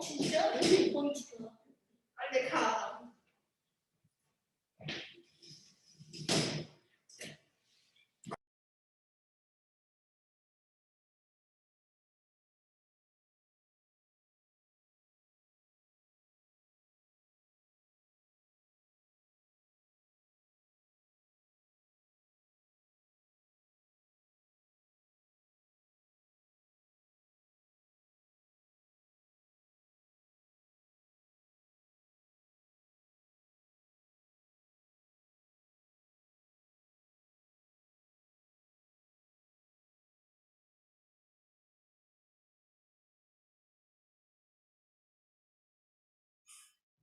진짜? 여기 돈 주나? 빨리 가.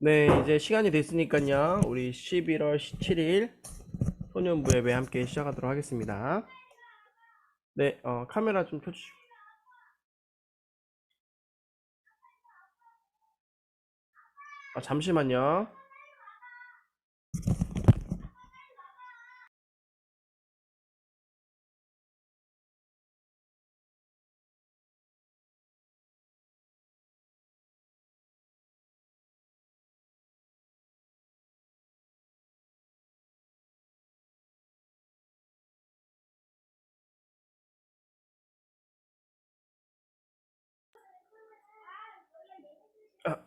네, 이제 시간이 됐으니까요. 우리 11월 17일 소년부 예배 함께 시작하도록 하겠습니다. 네, 카메라 좀 켜주시고. 잠시만요.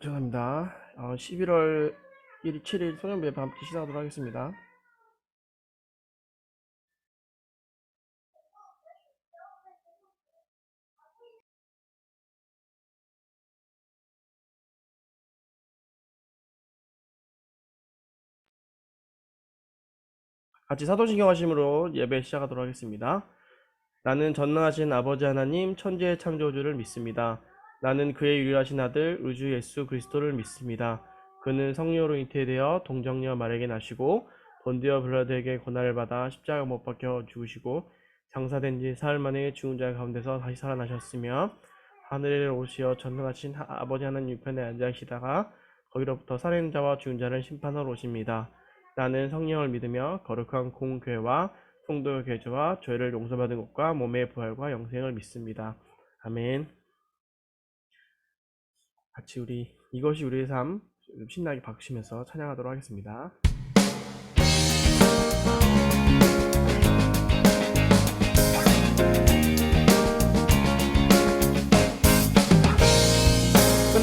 죄송합니다. 11월 7일 소년부 예배 함께 시작하도록 하겠습니다. 같이 사도신경 하심으로 예배 시작하도록 하겠습니다. 나는 전능하신 아버지 하나님 천지의 창조주를 믿습니다. 나는 그의 유일하신 아들 우주 예수 그리스도를 믿습니다. 그는 성령으로 잉태되어 동정녀 마리아에게 나시고 본디어 빌라도에게 고난을 받아 십자가 못 박혀 죽으시고 장사된 지 사흘 만에 죽은 자 가운데서 다시 살아나셨으며 하늘에 오시어 전능하신 아버지 하나님 우편에 앉아 계시다가 거기로부터 살인자와 죽은 자를 심판하러 오십니다. 나는 성령을 믿으며 거룩한 공교회와 성도의 교제와 죄를 용서받은 것과 몸의 부활과 영생을 믿습니다. 아멘. 같이 우리 이것이 우리의 삶 신나게 박수치면서 찬양하도록 하겠습니다.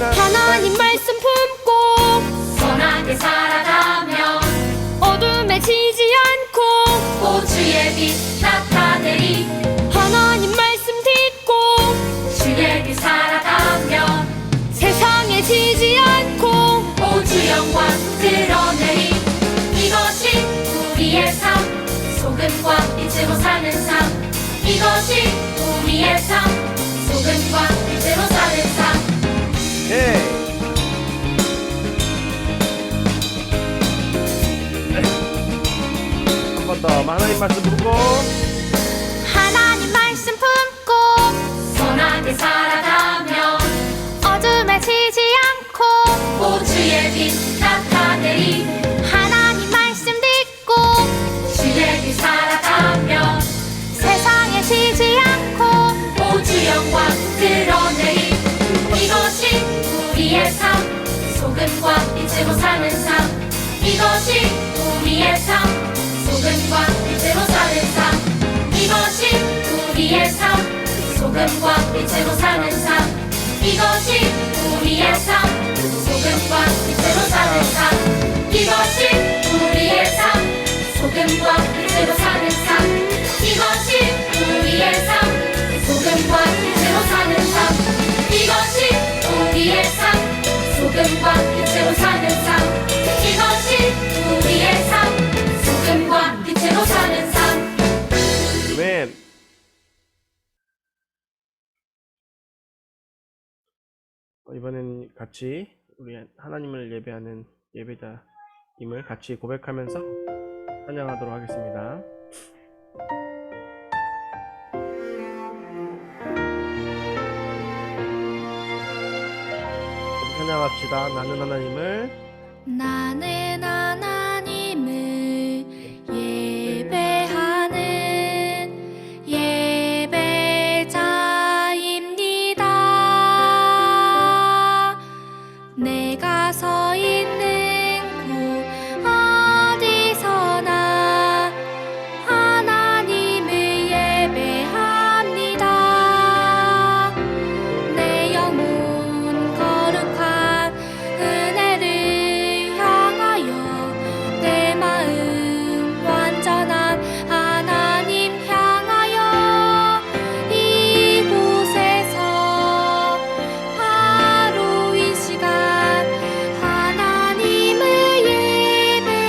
하나님 말씀 품고 선하게 살아가며 어둠에 지지 않고 주의 빛 나타내리 하나님 말씀 듣고 주의 빛 살아가며 세상에 지지 않고 주 영광 드러내리 이것이 우리의 삶 소금과 빛으로 사는 삶 이것이 우리의 삶 소금과 빛으로 사는 삶 한 번 더 하나님 말씀 듣고 하나님 말씀 품고 선하게 살아가며 어둠에 지지 않고 주의 빛 나타내리 하나님 말씀 듣고 주의 빛 살아가며 세상에 지지 않고 주 영광 드러내리 이것이 우리의 삶 소금과 빛으로 사는 삶 이것이 우리의 삶 소금과 빛으로 사는 삶 이것이 우리의 삶 소금과 빛으로 사는 삶 이것이 우리의 삶 소금과 빛으로 사는 삶 이것이 우리의 삶 소금과 빛으로 사는 삶 이것이 우리의 삶 소금과 빛으로 사는 삶 이것이 우리의 삶 소금과 빛으로 사는 삶 이것이 우리의 삶 소금과 빛으로 사는 삶 아멘. 이번엔 같이 우리 하나님을 예배하는 예배자임을 같이 고백하면서 찬양하도록 하겠습니다. 찬양합시다. 나는 하나님을 예배하는 예배자입니다. 서 있는 곳 어디서나 하나님을 예배합니다. 내 영혼 거룩한 은혜를 향하여 내 마음 완전한 하나님 향하여 이곳에서 바로 이 시간 하나님을 예배합니다.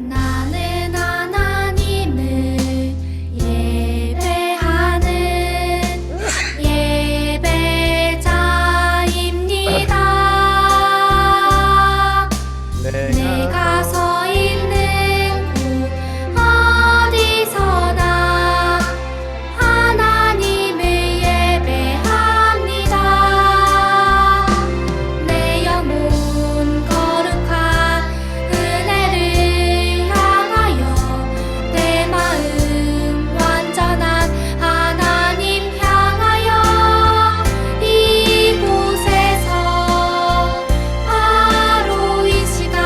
나는 하나님을 예배하는 예배자입니다. 내가 서 있는 곳 어디서나 하나님을 예배합니다. 내 영혼 거룩한 은혜를 향하여 내 마음 완전한 하나님 향하여 이곳에서 바로 이 시간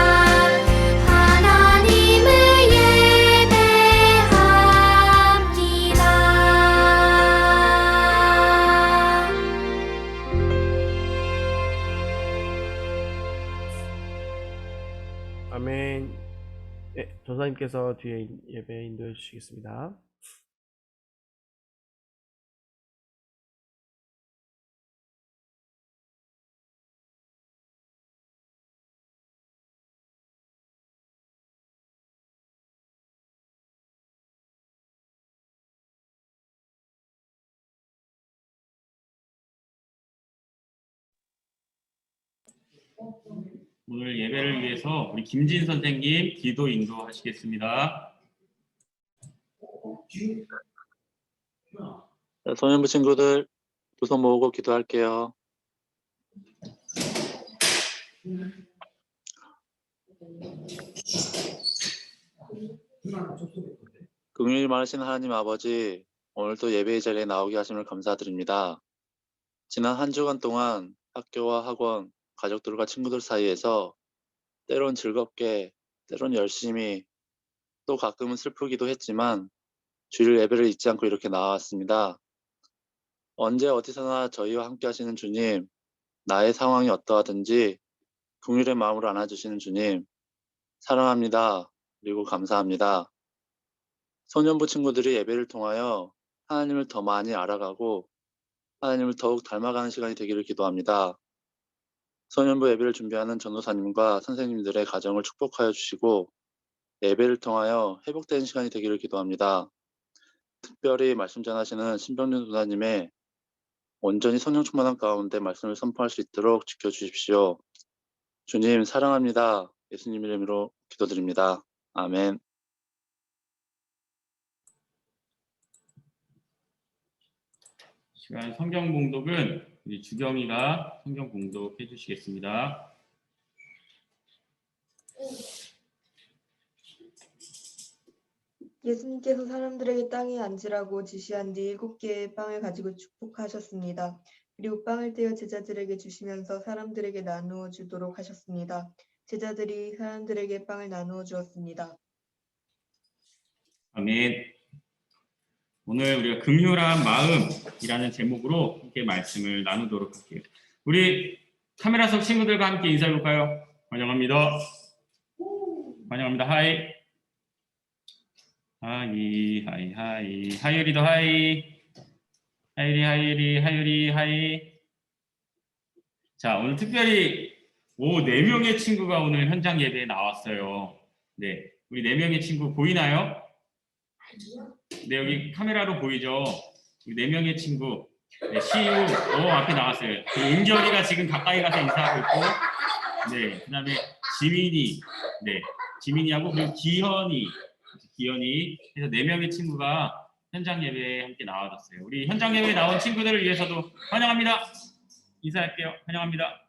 하나님을 예배합니다. 아멘. 네, 전사님께서 뒤에 예배 인도해 주시겠습니다. 오늘 예배를 위해서 우리 김진 선생님 기도 인도하시겠습니다. 소년부 친구들 두 손 모으고 기도할게요. 긍휼히 많으신 하나님 아버지, 오늘도 예배의 자리에 나오게 하심을 감사드립니다. 지난 한 주간 동안 학교와 학원, 가족들과 친구들 사이에서 때론 즐겁게, 때론 열심히, 또 가끔은 슬프기도 했지만 주일 예배를 잊지 않고 이렇게 나왔습니다. 언제 어디서나 저희와 함께 하시는 주님, 나의 상황이 어떠하든지 긍휼의 마음으로 안아주시는 주님, 사랑합니다. 그리고 감사합니다. 소년부 친구들이 예배를 통하여 하나님을 더 많이 알아가고 하나님을 더욱 닮아가는 시간이 되기를 기도합니다. 소년부 예배를 준비하는 전도사님과 선생님들의 가정을 축복하여 주시고 예배를 통하여 회복되는 시간이 되기를 기도합니다. 특별히 말씀 전하시는 신병준 도사님의 온전히 성령 충만한 가운데 말씀을 선포할 수 있도록 지켜주십시오. 주님 사랑합니다. 예수님 이름으로 기도드립니다. 아멘. 시간 성경 봉독은 우리 주경이가 성경 봉독해 주시겠습니다. 예수님께서 사람들에게 땅에 앉으라고 지시한 뒤 7개의 빵을 가지고 축복하셨습니다. 그리고 빵을 떼어 제자들에게 주시면서 사람들에게 나누어 주도록 하셨습니다. 제자들이 사람들에게 빵을 나누어 주었습니다. 아멘. 오늘 우리가 긍휼한 마음이라는 제목으로 함께 말씀을 나누도록 할게요. 우리 카메라 속 친구들과 함께 인사해 볼까요? 환영합니다. 환영합니다. 하이. 하이 하이 하이 하유리도 하이. 하유리 하이. 자, 오늘 특별히 4명의 친구가 오늘 현장 예배에 나왔어요. 네, 우리 4명의 친구 보이나요? 네, 여기 카메라로 보이죠? 우리 4명의 친구. 네, 시우 앞에 나왔어요. 그 은결이가 지금 가까이 가서 인사하고 있고, 네, 그다음에 지민이, 네, 지민이하고 그리고 기현이 해서 4명의 친구가 현장 예배에 함께 나와줬어요. 우리 현장 예배에 나온 친구들을 위해서도 환영합니다. 인사할게요. 환영합니다.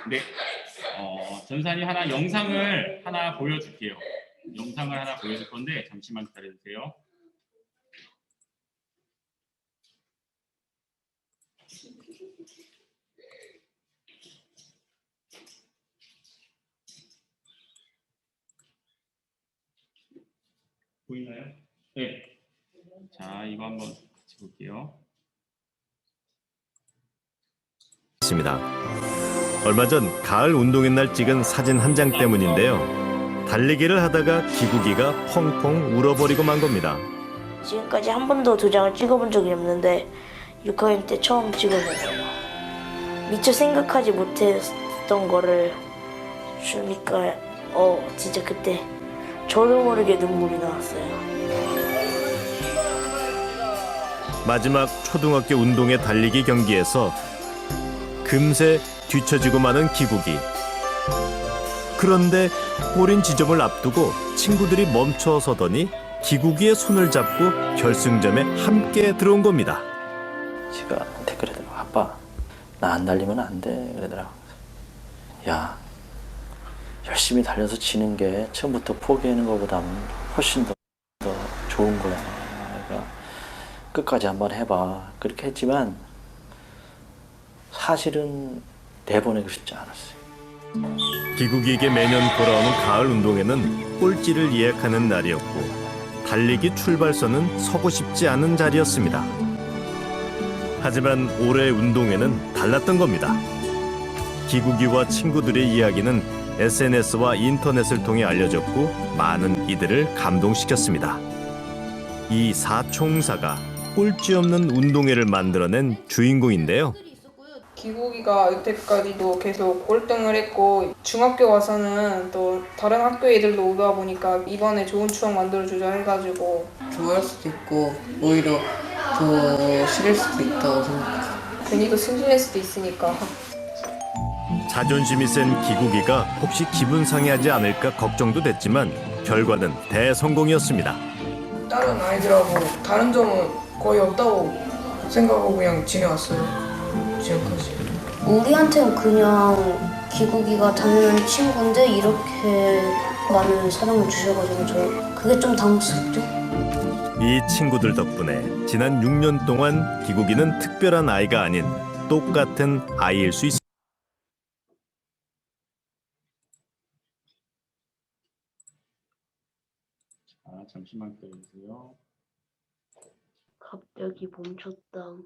네. 전사님 영상을 하나 보여줄게요. 영상을 하나 보여줄 건데 잠시만 기다려주세요. 보이나요? 네. 자, 이거 한번 같이 볼게요. 있습니다. 얼마 전 가을 운동회 날 찍은 사진 한 장 때문인데요. 달리기를 하다가 기구기가 펑펑 울어버리고 만 겁니다. 지금까지 한 번도 도장을 찍어본 적이 없는데 6학년 때 처음 찍어보고 미처 생각하지 못했던 거를 주니까 진짜 그때 저도 모르게 눈물이 나왔어요. 마지막 초등학교 운동회 달리기 경기에서 금세 뒤처지고 마는 기구기. 그런데 골인 지점을 앞두고 친구들이 멈춰서더니 기구기의 손을 잡고 결승점에 함께 들어온 겁니다. 지가 그러더라고. 아빠, 나 안 달리면 안 돼. 그러더라고. 야, 열심히 달려서 지는 게 처음부터 포기하는 것보다는 훨씬 더 좋은 거야. 그러니까 끝까지 한번 해봐. 그렇게 했지만 사실은 내보내고 싶지 않았어요. 기구기에게 매년 돌아오는 가을 운동회는 꼴찌를 예약하는 날이었고 달리기 출발선은 서고 싶지 않은 자리였습니다. 하지만 올해 운동회는 달랐던 겁니다. 기구기와 친구들의 이야기는 SNS와 인터넷을 통해 알려졌고 많은 이들을 감동시켰습니다. 이 사총사가 꼴찌 없는 운동회를 만들어낸 주인공인데요. 기구기가 여태까지도 계속 꼴등을 했고 중학교 와서는 또 다른 학교 애들도 오다 보니까 이번에 좋은 추억 만들어주자 해가지고 좋아할 수도 있고 오히려 더 싫을 수도 있다고 생각해요. 괜히 또 승진할 수도 있으니까. 자존심이 센 기구기가 혹시 기분 상해하지 않을까 걱정도 됐지만 결과는 대성공이었습니다. 다른 아이들하고 다른 점은 거의 없다고 생각하고 그냥 지내왔어요. 지금까지. 우리한테는 그냥 기구기가 당연한 친구인데 이렇게 많은 사랑을 주셔가지고 저 그게 좀 당황스럽죠. 이 친구들 덕분에 지난 6년 동안 기구기는 특별한 아이가 아닌 똑같은 아이일 수 있습니다. 잠시만 기다려주세요. 갑자기 멈췄다.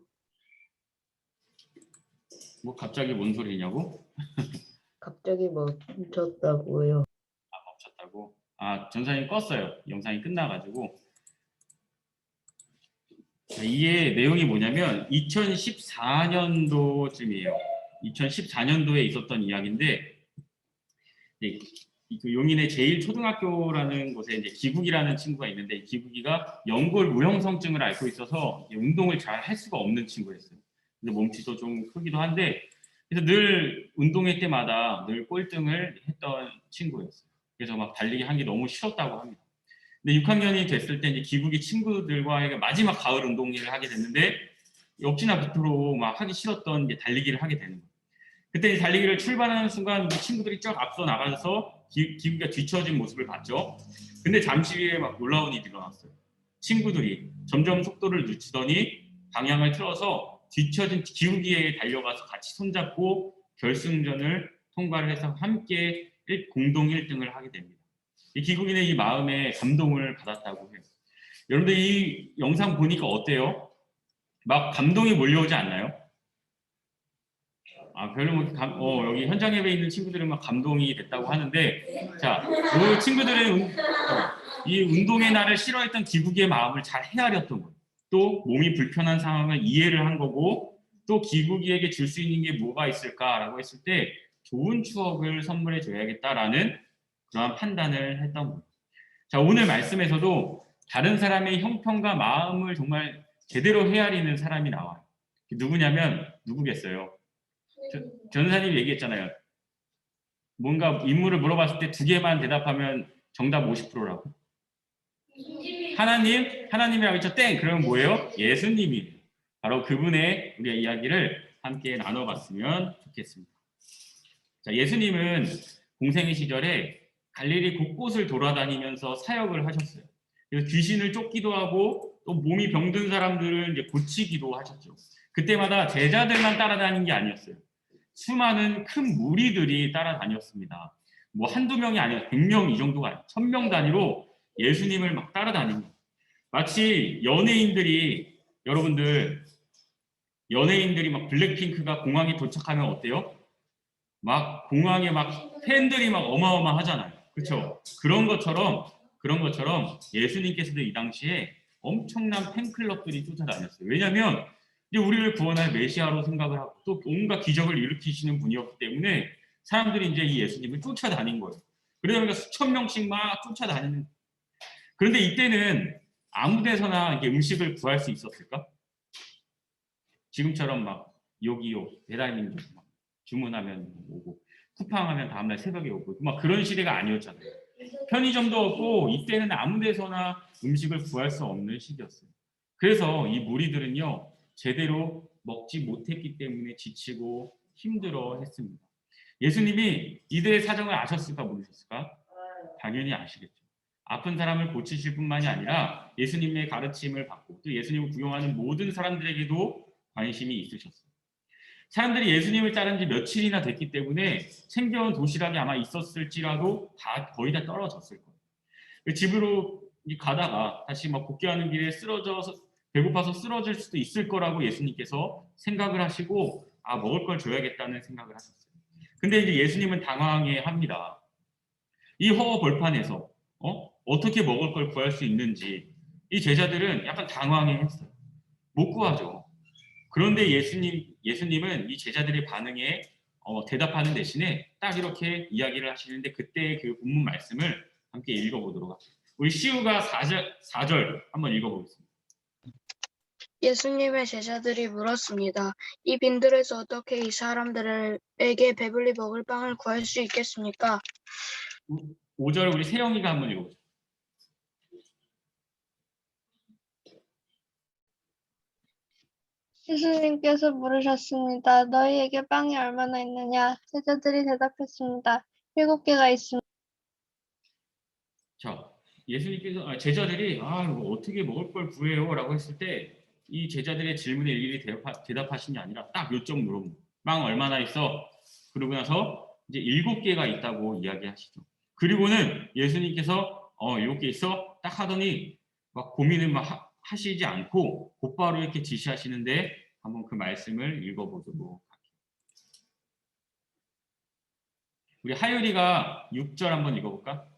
뭐 갑자기 뭔 소리냐고? 갑자기 멈췄다고요. 멈췄다고? 전사님 껐어요. 영상이 끝나가지고. 이게 내용이 뭐냐면 2014년도쯤이에요. 2014년도에 있었던 이야기인데 그 용인의 제1초등학교라는 곳에 이제 기국이라는 친구가 있는데 이 기국이가 연골 무형성증을 앓고 있어서 운동을 잘 할 수가 없는 친구였어요. 근데 몸치도 좀 크기도 한데 그래서 늘 운동회 때마다 늘 꼴등을 했던 친구였어요. 그래서 막 달리기 하는 게 너무 싫었다고 합니다. 근데 6학년이 됐을 때 이제 기국이 친구들과 마지막 가을 운동회를 하게 됐는데 역시나 그토록 막 하기 싫었던 이제 달리기를 하게 되는 거예요. 그때 달리기를 출발하는 순간 친구들이 쫙 앞서 나가서 기구가 뒤처진 모습을 봤죠. 근데 잠시 후에 막 놀라운 일이 일어났어요. 친구들이 점점 속도를 늦추더니 방향을 틀어서 뒤처진 기구기에 달려가서 같이 손잡고 결승전을 통과를 해서 함께 공동 1등을 하게 됩니다. 이 기구기는 이 마음에 감동을 받았다고 해요. 여러분들 이 영상 보니까 어때요? 막 감동이 몰려오지 않나요? 별로 여기 현장 예배에 있는 친구들은 막 감동이 됐다고 하는데, 자, 그 친구들은 이 운동의 날을 싫어했던 기국의 마음을 잘 헤아렸던 거예요. 또 몸이 불편한 상황을 이해를 한 거고, 또 기국이에게 줄 수 있는 게 뭐가 있을까라고 했을 때 좋은 추억을 선물해 줘야겠다라는 그러한 판단을 했던 거예요. 자, 오늘 말씀에서도 다른 사람의 형편과 마음을 정말 제대로 헤아리는 사람이 나와요. 누구냐면 누구겠어요? 전사님이 얘기했잖아요. 뭔가 인물을 물어봤을 때 2개만 대답하면 정답 50%라고. 하나님이라고 했죠. 땡! 그러면 뭐예요? 예수님이. 바로 그분의 우리의 이야기를 함께 나눠봤으면 좋겠습니다. 자, 예수님은 공생의 시절에 갈릴리 곳곳을 돌아다니면서 사역을 하셨어요. 그래서 귀신을 쫓기도 하고 또 몸이 병든 사람들을 이제 고치기도 하셨죠. 그때마다 제자들만 따라다닌 게 아니었어요. 수많은 큰 무리들이 따라다녔습니다. 뭐 한두 명이 아니라 100명 이 정도가 아니라 1000명 단위로 예수님을 막 따라다닙니다. 마치 여러분들 연예인들이 막 블랙핑크가 공항에 도착하면 어때요? 막 공항에 막 팬들이 막 어마어마하잖아요. 그렇죠? 그런 것처럼 예수님께서도 이 당시에 엄청난 팬클럽들이 쫓아다녔어요. 왜냐하면 이제 우리를 구원할 메시아로 생각을 하고 또 온갖 기적을 일으키시는 분이었기 때문에 사람들이 이제 이 예수님을 쫓아다닌 거예요. 그러니까 수천 명씩 막 쫓아다니는. 그런데 이때는 아무 데서나 이렇게 음식을 구할 수 있었을까? 지금처럼 막 요기요 배달민족 막 주문하면 오고 쿠팡하면 다음날 새벽에 오고 막 그런 시대가 아니었잖아요. 편의점도 없고 이때는 아무 데서나 음식을 구할 수 없는 시기였어요. 그래서 이 무리들은요 제대로 먹지 못했기 때문에 지치고 힘들어 했습니다. 예수님이 이들의 사정을 아셨을까 모르셨을까? 당연히 아시겠죠. 아픈 사람을 고치실 뿐만이 아니라 예수님의 가르침을 받고 또 예수님을 구경하는 모든 사람들에게도 관심이 있으셨어요. 사람들이 예수님을 따른 지 며칠이나 됐기 때문에 챙겨온 도시락이 아마 있었을지라도 거의 다 떨어졌을 거예요. 집으로 가다가 다시 막 복귀하는 길에 배고파서 쓰러질 수도 있을 거라고 예수님께서 생각을 하시고 먹을 걸 줘야겠다는 생각을 하셨어요. 근데 이제 예수님은 당황해합니다. 이 허허벌판에서 어떻게 먹을 걸 구할 수 있는지 이 제자들은 약간 당황해했어요. 못 구하죠. 그런데 예수님은 이 제자들의 반응에 대답하는 대신에 딱 이렇게 이야기를 하시는데 그때 그 본문 말씀을 함께 읽어보도록 하겠습니다. 우리 시우가 4절 한번 읽어보겠습니다. 예수님의 제자들이 물었습니다. 이 빈들에서 어떻게 이 사람들에게 배불리 먹을 빵을 구할 수 있겠습니까? 5절 우리 세영이가 한번 읽어보죠. 예수님께서 물으셨습니다. 너희에게 빵이 얼마나 있느냐? 제자들이 대답했습니다. 7개가 있습니다. 자, 제자들이 이거 어떻게 먹을 걸 구해요? 라고 했을 때 이 제자들의 질문에 일일이 대답하신 게 아니라 딱 몇 점 물어봅니다. 빵 얼마나 있어? 그러고 나서 이제 7개가 있다고 이야기하시죠. 그리고는 예수님께서 7개 있어? 딱 하더니 막 고민을 막 하시지 않고 곧바로 이렇게 지시하시는데 한번 그 말씀을 읽어보도록 할게요. 우리 하율이가 6절 한번 읽어볼까?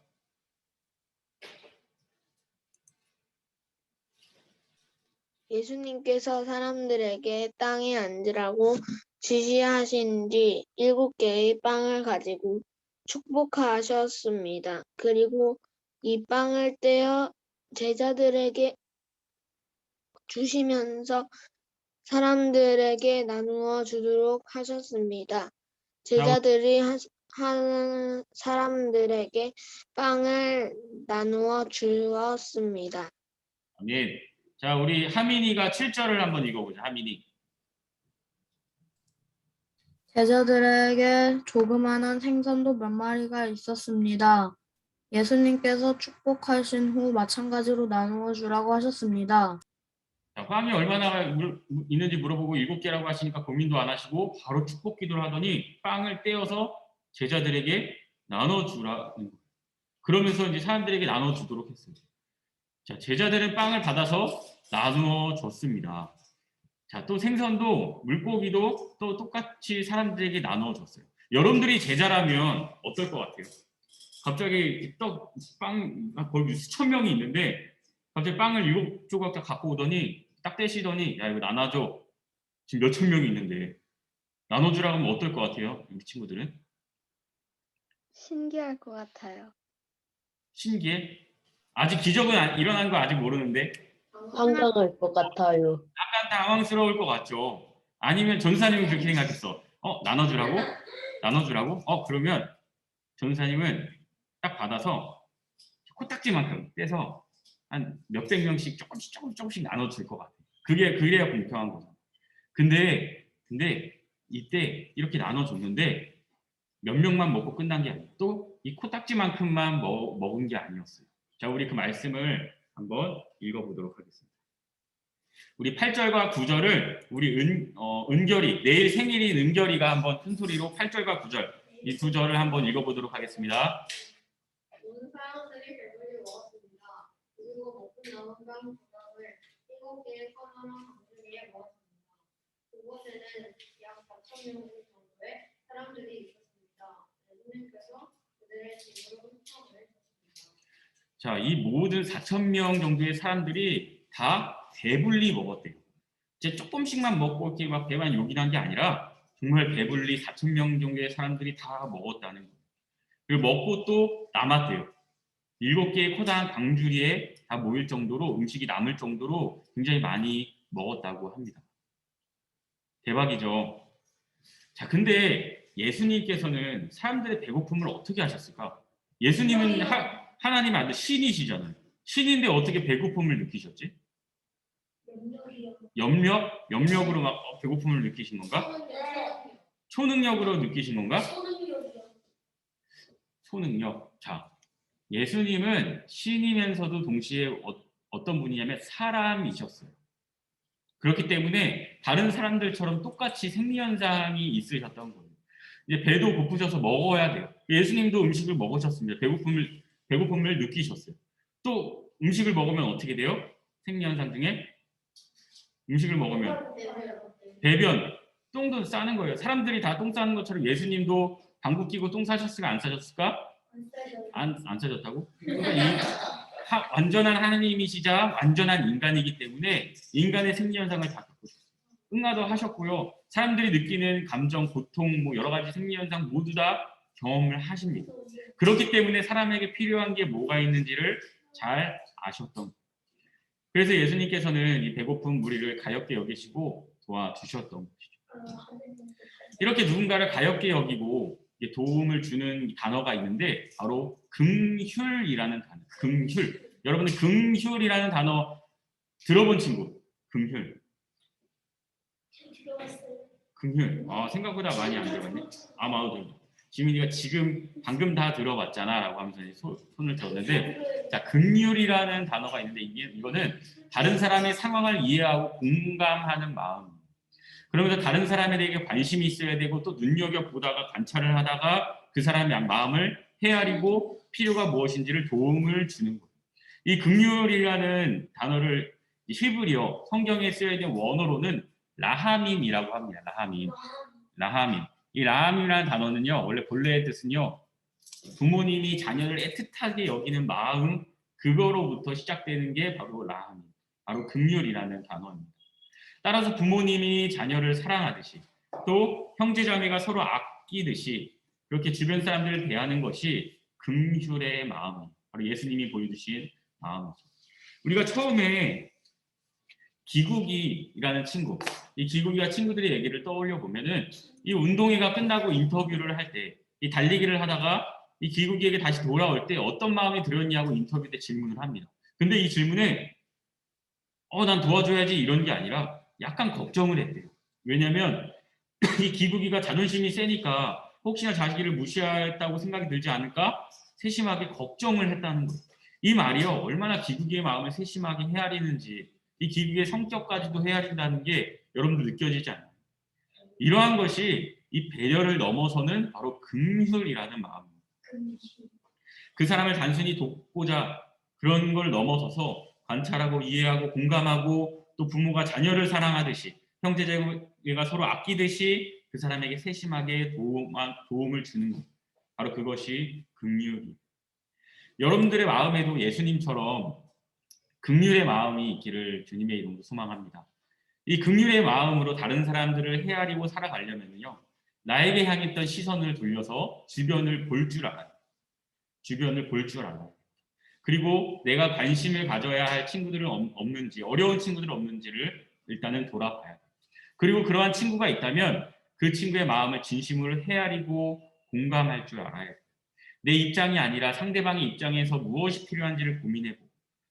예수님께서 사람들에게 땅에 앉으라고 지시하신 뒤 7개의 빵을 가지고 축복하셨습니다. 그리고 이 빵을 떼어 제자들에게 주시면서 사람들에게 나누어 주도록 하셨습니다. 제자들이 하는 사람들에게 빵을 나누어 주었습니다. 아멘. 자, 우리 하민이가 7절을 한번 읽어보자. 하민이. 제자들에게 조그마한 생선도 몇 마리가 있었습니다. 예수님께서 축복하신 후 마찬가지로 나누어 주라고 하셨습니다. 자, 빵이 얼마나 있는지 물어보고 7개라고 하시니까 고민도 안 하시고 바로 축복 기도를 하더니 빵을 떼어서 제자들에게 나눠주라. 그러면서 이제 사람들에게 나눠주도록 했어요. 자, 제자들은 빵을 받아서 나누어 줬습니다. 자, 또 생선도 물고기도 또 똑같이 사람들에게 나누어 줬어요. 여러분들이 제자라면 어떨 것 같아요? 갑자기 빵 거의 수천 명이 있는데 갑자기 빵을 7조각 다 갖고 오더니 딱 떼시더니 야 이거 나눠줘. 지금 몇천 명이 있는데 나눠주라고 하면 어떨 것 같아요? 우리 친구들은? 신기할 것 같아요. 신기해? 아직 기적은 일어난 거 아직 모르는데 황당할 것 같아요. 약간 당황스러울 것 같죠? 아니면 전사님은 그렇게 생각했어. 나눠주라고? 나눠주라고? 그러면 전사님은 딱 받아서 코딱지만큼 떼서 한 몇백 명씩 조금씩 나눠줄 것 같아. 그래야 공평한 거죠. 근데 이때 이렇게 나눠줬는데 몇 명만 먹고 끝난 게 아니고 또 이 코딱지만큼만 먹은 게 아니었어요. 자, 우리 그 말씀을 한번 읽어보도록 하겠습니다. 우리 8절과 9절을 우리 은결이, 내일 생일인 은결이가 한번 큰 소리로 8절과 9절 이 두 절을 한번 읽어보도록 하겠습니다. 모든 사람들이 배불리 먹었습니다. 그리고 먹고 남은 빵 조각을 7개의 커다란 방울 위에 먹었습니다. 그곳에는 약 4,000명 정도의 사람들이 있었습니다. 예수님께서 그들의 집으로 초청을 했습니다. 자, 이 모든 4,000명 정도의 사람들이 다 배불리 먹었대요. 이제 조금씩만 먹고 이렇게 막 배만 요긴한 게 아니라 정말 배불리 4,000명 정도의 사람들이 다 먹었다는 거예요. 그리고 먹고 또 남았대요. 7개의 커다란 광주리에 다 모일 정도로 음식이 남을 정도로 굉장히 많이 먹었다고 합니다. 대박이죠. 자, 근데 예수님께서는 사람들의 배고픔을 어떻게 하셨을까? 예수님은 하나님의 아들 신이시잖아요. 신인데 어떻게 배고픔을 느끼셨지? 염력으로 막 배고픔을 느끼신 건가? 초능력으로 느끼신 건가? 초능력. 자, 예수님은 신이면서도 동시에 어떤 분이냐면 사람이셨어요. 그렇기 때문에 다른 사람들처럼 똑같이 생리현상이 있으셨던 거예요. 이제 배도 고프셔서 먹어야 돼요. 예수님도 음식을 먹으셨습니다. 배고픔을 느끼셨어요. 또 음식을 먹으면 어떻게 돼요? 생리현상 중에 음식을 먹으면 배변, 똥도 싸는 거예요. 사람들이 다 똥 싸는 것처럼 예수님도 방구 끼고 똥 싸셨을까 안 싸셨을까? 안 싸셨다고? 그러니까 완전한 하나님이시자 완전한 인간이기 때문에 인간의 생리현상을 다 겪으셨어요. 응아도 하셨고요. 사람들이 느끼는 감정, 고통, 뭐 여러 가지 생리현상 모두 다 경험을 하십니다. 그렇기 때문에 사람에게 필요한 게 뭐가 있는지를 잘 아셨던 거예요. 그래서 예수님께서는 이 배고픈 무리를 가엾게 여기시고 도와주셨던 것이죠. 이렇게 누군가를 가엾게 여기고 도움을 주는 단어가 있는데 바로 긍휼이라는 단어. 긍휼. 여러분들 긍휼이라는 단어 들어본 친구? 긍휼. 긍휼. 생각보다 많이 안 들어봤네. 아마도 지민이가 지금 방금 다 들어봤잖아 라고 하면서 손을 들었는데, 자, 긍휼이라는 단어가 있는데 이거는 다른 사람의 상황을 이해하고 공감하는 마음. 그러면서 다른 사람에 대해 관심이 있어야 되고 또 눈여겨보다가 관찰을 하다가 그 사람의 마음을 헤아리고 필요가 무엇인지를 도움을 주는 거예요. 이 긍휼이라는 단어를 히브리어 성경에 쓰여 있는 원어로는 라하밈이라고 합니다. 라하밈. 이 라함이라는 단어는요, 원래 본래의 뜻은요, 부모님이 자녀를 애틋하게 여기는 마음, 그거로부터 시작되는 게 바로 라함, 바로 긍휼이라는 단어입니다. 따라서 부모님이 자녀를 사랑하듯이 또 형제자매가 서로 아끼듯이 그렇게 주변 사람들을 대하는 것이 긍휼의 마음, 바로 예수님이 보여주신 마음이죠. 우리가 처음에 기국이라는 친구, 이 기국이와 친구들의 얘기를 떠올려 보면은 이 운동회가 끝나고 인터뷰를 할 때, 이 달리기를 하다가 이 기국이에게 다시 돌아올 때 어떤 마음이 들었냐고 인터뷰 때 질문을 합니다. 근데 이 질문에 난 도와줘야지 이런 게 아니라 약간 걱정을 했대요. 왜냐면 이 기국이가 자존심이 세니까 혹시나 자기를 무시했다고 생각이 들지 않을까 세심하게 걱정을 했다는 거예요. 이 말이요, 얼마나 기국이의 마음을 세심하게 헤아리는지, 이 기국의 성격까지도 헤아린다는 게 여러분들 느껴지지 않나요? 이러한 것이 이 배려를 넘어서는 바로 긍휼이라는 마음입니다. 그 사람을 단순히 돕고자 그런 걸 넘어서서 관찰하고 이해하고 공감하고 또 부모가 자녀를 사랑하듯이 형제자매가 서로 아끼듯이 그 사람에게 세심하게 도움을 주는 것, 바로 그것이 긍휼이에요. 여러분들의 마음에도 예수님처럼 긍휼의 마음이 있기를 주님의 이름으로 소망합니다. 이 긍휼의 마음으로 다른 사람들을 헤아리고 살아가려면요, 나에게 향했던 시선을 돌려서 주변을 볼 줄 알아요. 그리고 내가 관심을 가져야 할 친구들은 없는지, 어려운 친구들은 없는지를 일단은 돌아봐야 돼요. 그리고 그러한 친구가 있다면 그 친구의 마음을 진심으로 헤아리고 공감할 줄 알아야 돼요. 내 입장이 아니라 상대방의 입장에서 무엇이 필요한지를 고민해보고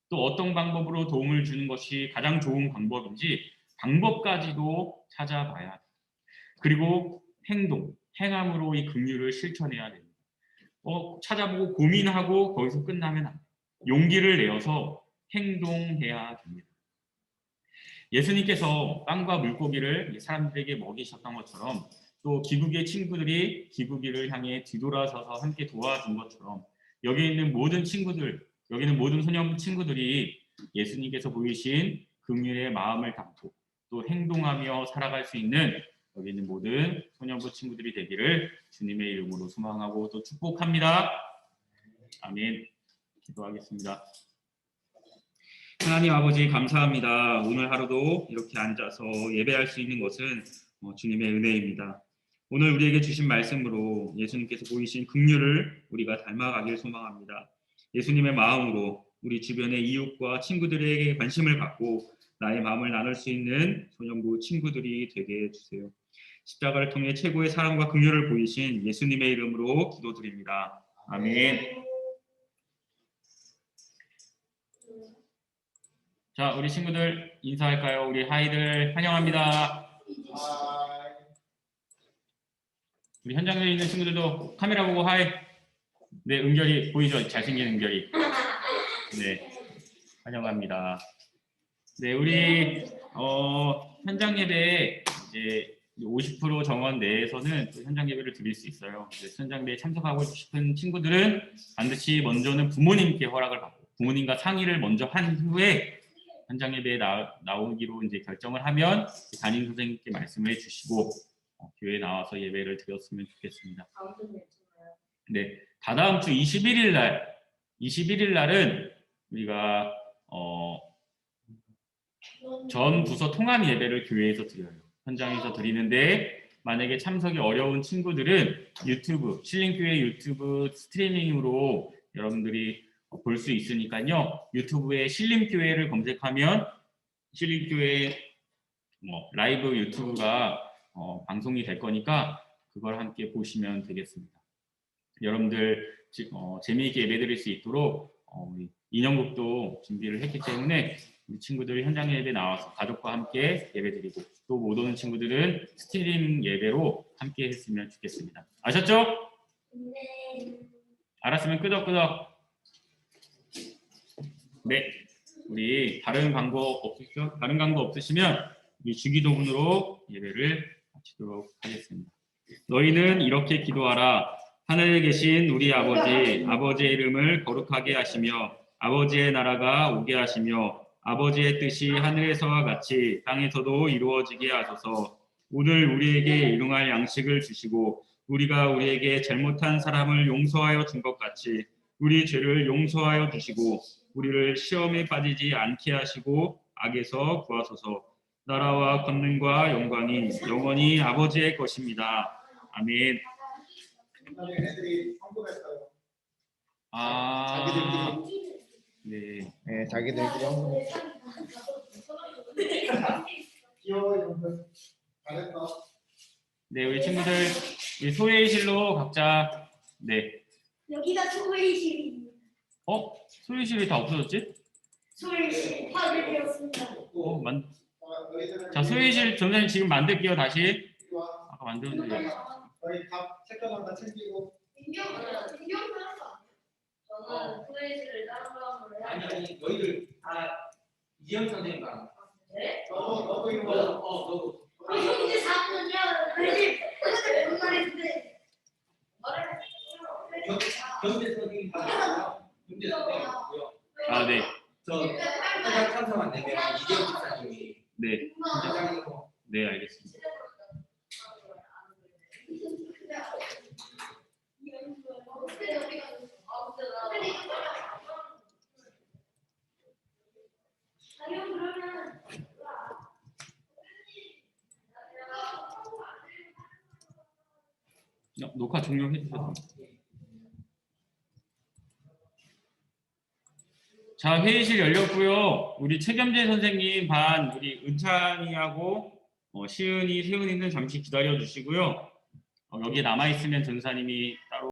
또 어떤 방법으로 도움을 주는 것이 가장 좋은 방법인지 방법까지도 찾아봐야 돼요. 그리고 행함으로 이 긍휼을 실천해야 됩니다. 찾아보고 고민하고 거기서 끝나면 안 돼요. 용기를 내어서 행동해야 됩니다. 예수님께서 빵과 물고기를 사람들에게 먹이셨던 것처럼 또 기국의 친구들이 기국이를 향해 뒤돌아서서 함께 도와준 것처럼 여기 있는 모든 친구들, 여기 있는 모든 소년부 친구들이 예수님께서 보이신 긍휼의 마음을 담고 또 행동하며 살아갈 수 있는 여기 있는 모든 소년부 친구들이 되기를 주님의 이름으로 소망하고 또 축복합니다. 아멘. 기도하겠습니다. 하나님 아버지 감사합니다. 오늘 하루도 이렇게 앉아서 예배할 수 있는 것은 주님의 은혜입니다. 오늘 우리에게 주신 말씀으로 예수님께서 보이신 긍휼을 우리가 닮아가길 소망합니다. 예수님의 마음으로 우리 주변의 이웃과 친구들에게 관심을 갖고 나의 마음을 나눌 수 있는 소년부 친구들이 되게 해주세요. 십자가를 통해 최고의 사랑과 긍휼을 보이신 예수님의 이름으로 기도드립니다. 아멘. 자, 우리 친구들 인사할까요? 우리 하이들 환영합니다. 우리 현장에 있는 친구들도 카메라 보고 하이. 네, 은결이 보이죠? 잘생긴 은결이. 네, 환영합니다. 네, 우리 현장 예배 이제 50% 정원 내에서는 또 현장 예배를 드릴 수 있어요. 현장 예배에 참석하고 싶은 친구들은 반드시 먼저는 부모님께 허락을 받고 부모님과 상의를 먼저 한 후에 현장 예배에 나오기로 이제 결정을 하면 담임 선생님께 말씀을 해주시고 교회에 나와서 예배를 드렸으면 좋겠습니다. 네, 다다음 주 21일 날은 우리가 전 부서 통합 예배를 교회에서 드려요. 현장에서 드리는데 만약에 참석이 어려운 친구들은 유튜브, 신림교회 유튜브 스트리밍으로 여러분들이 볼 수 있으니까요. 유튜브에 신림교회를 검색하면 신림교회 라이브 유튜브가 방송이 될 거니까 그걸 함께 보시면 되겠습니다. 여러분들 재미있게 예배드릴 수 있도록 인형극도 준비를 했기 때문에 우리 친구들 현장 예배 나와서 가족과 함께 예배드리고 또 못 오는 친구들은 스트리밍 예배로 함께 했으면 좋겠습니다. 아셨죠? 네. 알았으면 끄덕끄덕. 네. 우리 다른 광고 없으시죠? 다른 광고 없으시면 우리 주기도문으로 예배를 마치도록 하겠습니다. 너희는 이렇게 기도하라. 하늘에 계신 우리 아버지, 아버지의 이름을 거룩하게 하시며 아버지의 나라가 오게 하시며 아버지의 뜻이 하늘에서와 같이 땅에서도 이루어지게 하소서. 오늘 우리에게 일용할 양식을 주시고 우리가 우리에게 잘못한 사람을 용서하여 준 것 같이 우리 죄를 용서하여 주시고 우리를 시험에 빠지지 않게 하시고 악에서 구하소서. 나라와 권능과 영광이 영원히 아버지의 것입니다. 아멘. 네. 네, 자기들끼리 헌금했어요. 네, 우리 친구들 우리 소회의실로 각자 네. 여기가 소회의실입니다. 소회의실이 다 없어졌지? 소회의실 파괴되었습니다. 자, 소회의실 전사님 지금 만들게요. 다시. 아까 만들었는데. 저희 각 책가방 다 챙기고. 인경 저는 소회의실을 다른 사람으로 해야 아니 너희들 다 이현 선생님과 네? 너도 이거 너도 이제 4분은요. 그지? 그때 뭔 말인데? 경대 선생님 다 경대 선생님이고요. 아, 네. 저 현장 참석한 4명 이재훈 집사님이 네. 현장이고. 네, 알겠습니다. 녹화 종료해 주셔도 자, 회의실 열렸고요. 우리 최겸재 선생님 반 우리 은찬이하고 시은이, 세은이는 잠시 기다려 주시고요. 여기에 남아 있으면 전사님이 따로